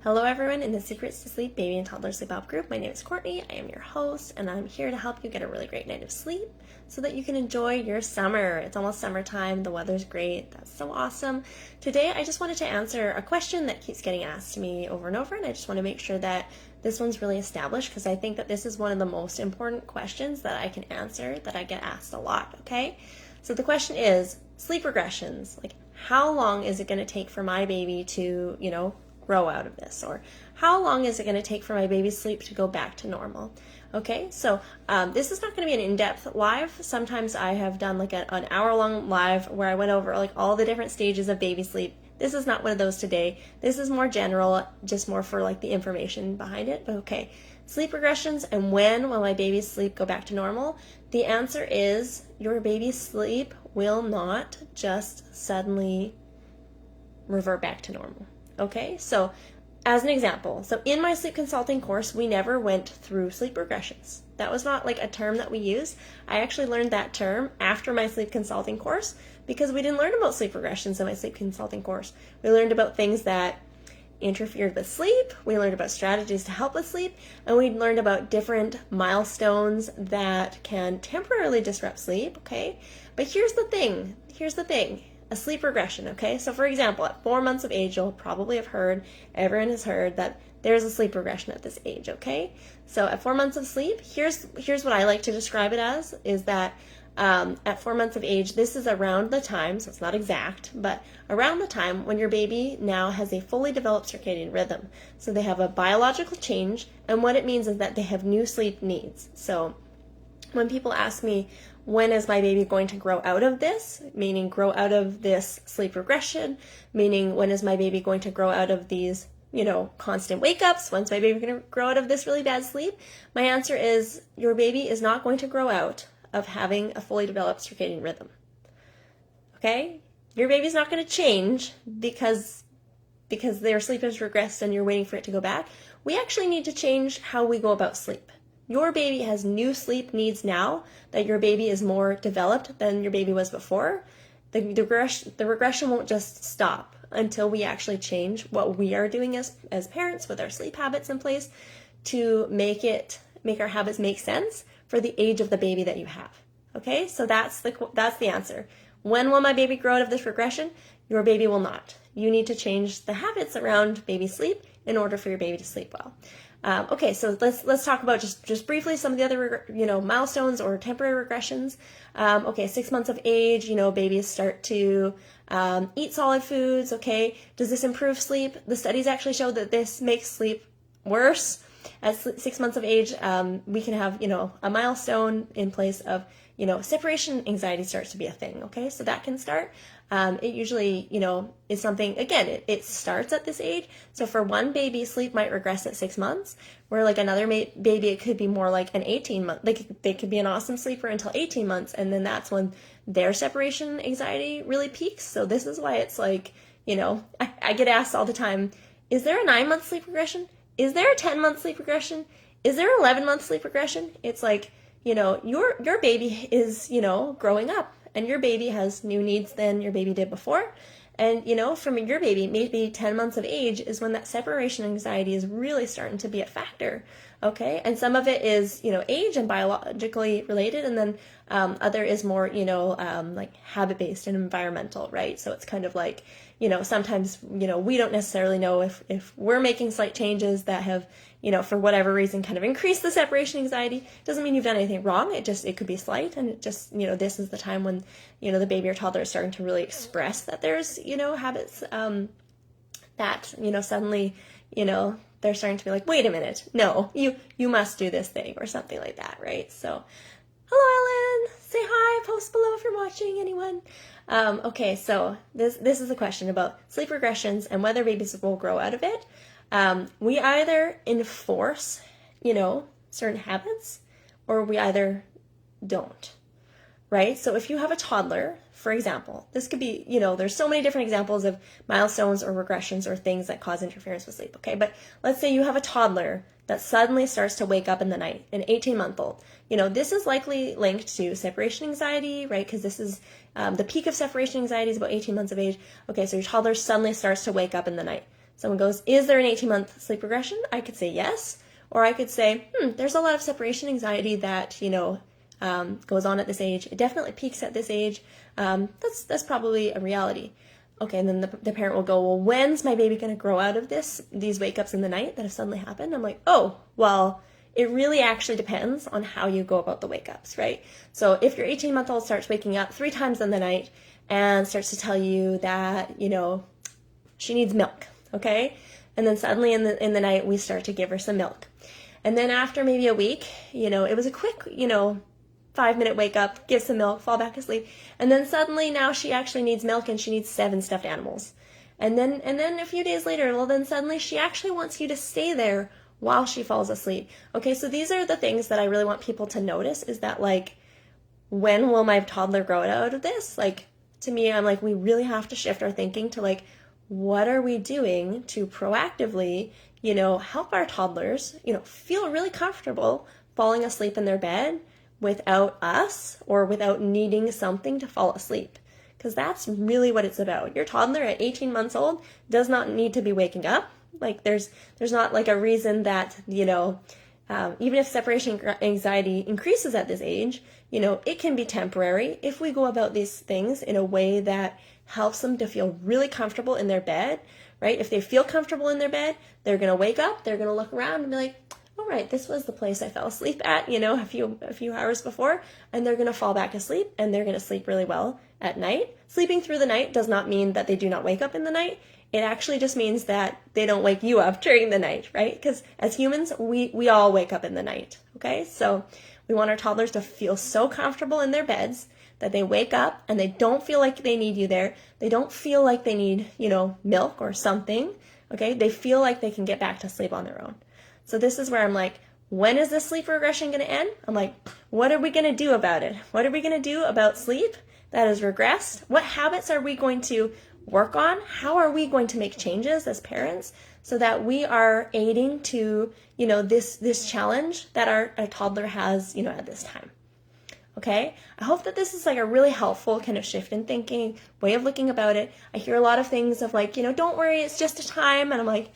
Hello everyone in the Secrets to Sleep Baby and Toddler Sleep Help group. My name is Courtney, I am your host, and I'm here to help you get a really great night of sleep so that you can enjoy your summer. It's almost summertime, the weather's great, that's so awesome. Today I just wanted to answer a question that keeps getting asked to me over and over, and I just want to make sure that this one's really established because I think that this is one of the most important questions that I can answer that I get asked a lot, okay? So the question is, sleep regressions, like how long is it going to take for my baby to, grow out of this, or how long is it going to take for my baby's sleep to go back to normal? Okay, so this is not going to be an in-depth live. Sometimes I have done like an hour-long live where I went over like all the different stages of baby sleep. This is not one of those today. This is more general, just more for like the information behind it. But okay, sleep regressions and when will my baby's sleep go back to normal? The answer is your baby's sleep will not just suddenly revert back to normal. Okay, so as an example, so in my sleep consulting course, we never went through sleep regressions. That was not like a term that we used. I actually learned that term after my sleep consulting course because we didn't learn about sleep regressions in my sleep consulting course. We learned about things that interfered with sleep, we learned about strategies to help with sleep, and we learned about different milestones that can temporarily disrupt sleep, okay? But here's the thing, a sleep regression, okay? So for example, at 4 months of age, you'll probably have heard, everyone has heard that there's a sleep regression at this age, okay? So at 4 months of sleep, here's what I like to describe it as, is that at 4 months of age, this is around the time, so it's not exact, but around the time when your baby now has a fully developed circadian rhythm. So they have a biological change, and what it means is that they have new sleep needs. So when people ask me, when is my baby going to grow out of this, meaning grow out of this sleep regression, meaning when is my baby going to grow out of these, constant wake-ups, when's my baby going to grow out of this really bad sleep, my answer is your baby is not going to grow out of having a fully developed circadian rhythm. Okay? Your baby's not going to change because their sleep has regressed and you're waiting for it to go back. We actually need to change how we go about sleep. Your baby has new sleep needs now that your baby is more developed than your baby was before. The regression won't just stop until we actually change what we are doing as parents with our sleep habits in place to make our habits make sense for the age of the baby that you have. Okay, so that's the answer. When will my baby grow out of this regression? Your baby will not. You need to change the habits around baby sleep in order for your baby to sleep well. Okay, so let's talk about just briefly some of the other milestones or temporary regressions. 6 months of age, babies start to eat solid foods. Okay, does this improve sleep? The studies actually show that this makes sleep worse. At 6 months of age, we can have a milestone in place of separation anxiety starts to be a thing. Okay, so that can start. It usually, is something, again, it starts at this age. So for one baby, sleep might regress at 6 months, where like another baby, it could be more like an 18-month, like they could be an awesome sleeper until 18 months. And then that's when their separation anxiety really peaks. So this is why it's like, I get asked all the time, is there a 9-month sleep regression? Is there a 10-month sleep regression? Is there an 11-month sleep regression? It's like, your baby is, growing up. And your baby has new needs than your baby did before. And, from your baby, maybe 10 months of age is when that separation anxiety is really starting to be a factor. Okay. And some of it is, age and biologically related. And then other is more, like habit-based and environmental, right? So it's kind of like, sometimes, we don't necessarily know if we're making slight changes that have, for whatever reason kind of increased the separation anxiety. Doesn't mean you've done anything wrong. It could be slight. And it just, this is the time when, the baby or toddler is starting to really express that there's, habits that, suddenly, they're starting to be like, wait a minute, no, you must do this thing or something like that, right? So, hello, Ellen. Say hi. Post below if you're watching, anyone. Okay, so this is a question about sleep regressions and whether babies will grow out of it. We either enforce, certain habits, or we either don't, right? So if you have a toddler, for example, this could be, there's so many different examples of milestones or regressions or things that cause interference with sleep, okay? But let's say you have a toddler that suddenly starts to wake up in the night, an 18-month-old. This is likely linked to separation anxiety, right? Because this is the peak of separation anxiety is about 18 months of age. Okay, so your toddler suddenly starts to wake up in the night. someone goes, is there an 18-month sleep regression? I could say yes. Or I could say, there's a lot of separation anxiety that, goes on at this age. It definitely peaks at this age. That's probably a reality. Okay, and then the parent will go, well, when's my baby going to grow out of these wake-ups in the night that have suddenly happened? I'm like, oh, well, it really actually depends on how you go about the wake-ups, right? So if your 18-month-old starts waking up 3 times in the night and starts to tell you that, she needs milk, okay? And then suddenly in the night, we start to give her some milk. And then after maybe a week, it was a quick, 5-minute wake up, give some milk, fall back asleep. And then suddenly now she actually needs milk and she needs 7 stuffed animals. And then a few days later, well, then suddenly she actually wants you to stay there while she falls asleep. Okay, so these are the things that I really want people to notice, is that, like, when will my toddler grow out of this? Like, to me, I'm like, we really have to shift our thinking to, like, what are we doing to proactively, help our toddlers, feel really comfortable falling asleep in their bed without us or without needing something to fall asleep. Because that's really what it's about. Your toddler at 18 months old does not need to be waking up. Like, there's not like a reason that, even if separation anxiety increases at this age, it can be temporary if we go about these things in a way that helps them to feel really comfortable in their bed, right? If they feel comfortable in their bed, they're going to wake up, they're going to look around and be like, all right, this was the place I fell asleep at, a few hours before, and they're going to fall back asleep, and they're going to sleep really well at night. Sleeping through the night does not mean that they do not wake up in the night. It actually just means that they don't wake you up during the night, right? Because as humans, we all wake up in the night, okay? So we want our toddlers to feel so comfortable in their beds that they wake up and they don't feel like they need you there. They don't feel like they need, milk or something, okay? They feel like they can get back to sleep on their own. So this is where I'm like, when is this sleep regression going to end? I'm like, what are we going to do about it? What are we going to do about sleep that has regressed? What habits are we going to work on? How are we going to make changes as parents so that we are aiding to, this challenge that our toddler has, at this time? Okay, I hope that this is like a really helpful kind of shift in thinking, way of looking about it. I hear a lot of things of like, don't worry, it's just a time. And I'm like,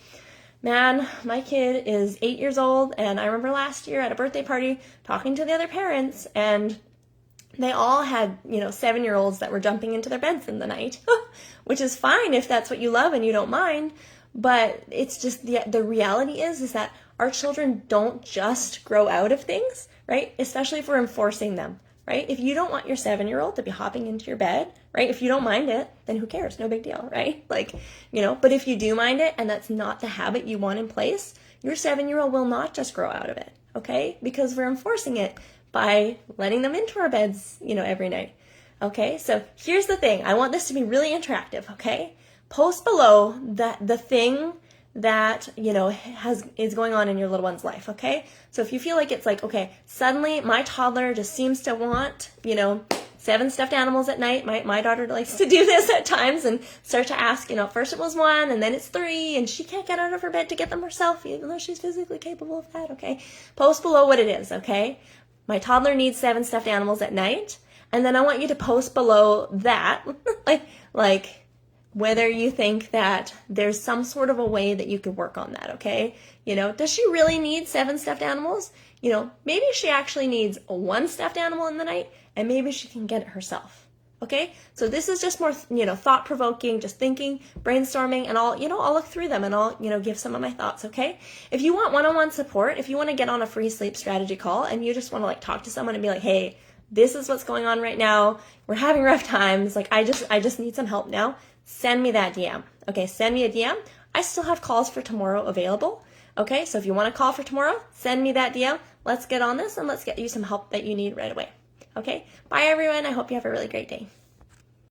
man, my kid is 8 years old, and I remember last year at a birthday party talking to the other parents, and they all had, 7-year-olds that were jumping into their beds in the night, which is fine if that's what you love and you don't mind, but it's just the reality is that our children don't just grow out of things, right? Especially if we're enforcing them, right? If you don't want your 7-year-old to be hopping into your bed, right? If you don't mind it, then who cares? No big deal, right? Like, but if you do mind it and that's not the habit you want in place, your 7-year-old will not just grow out of it, okay? Because we're enforcing it by letting them into our beds, every night. Okay, so here's the thing. I want this to be really interactive, okay? Post below the thing that, is going on in your little one's life, okay? So if you feel like it's like, okay, suddenly my toddler just seems to want, 7 stuffed animals at night. My daughter likes to do this at times and start to ask, first it was 1 and then it's 3 and she can't get out of her bed to get them herself, even though she's physically capable of that, okay? Post below what it is, okay? My toddler needs 7 stuffed animals at night. And then I want you to post below that, like whether you think that there's some sort of a way that you could work on that, okay? Does she really need 7 stuffed animals? Maybe she actually needs 1 stuffed animal in the night, and maybe she can get it herself, okay? So this is just more, thought-provoking, just thinking, brainstorming, and I'll look through them and I'll, give some of my thoughts, okay? If you want one-on-one support, if you want to get on a free sleep strategy call and you just want to, like, talk to someone and be like, hey, this is what's going on right now. We're having rough times. Like, I just need some help now. Send me that DM. Okay, send me a DM. I still have calls for tomorrow available. Okay, so if you want to call for tomorrow, send me that DM. Let's get on this and let's get you some help that you need right away. Okay, bye everyone. I hope you have a really great day.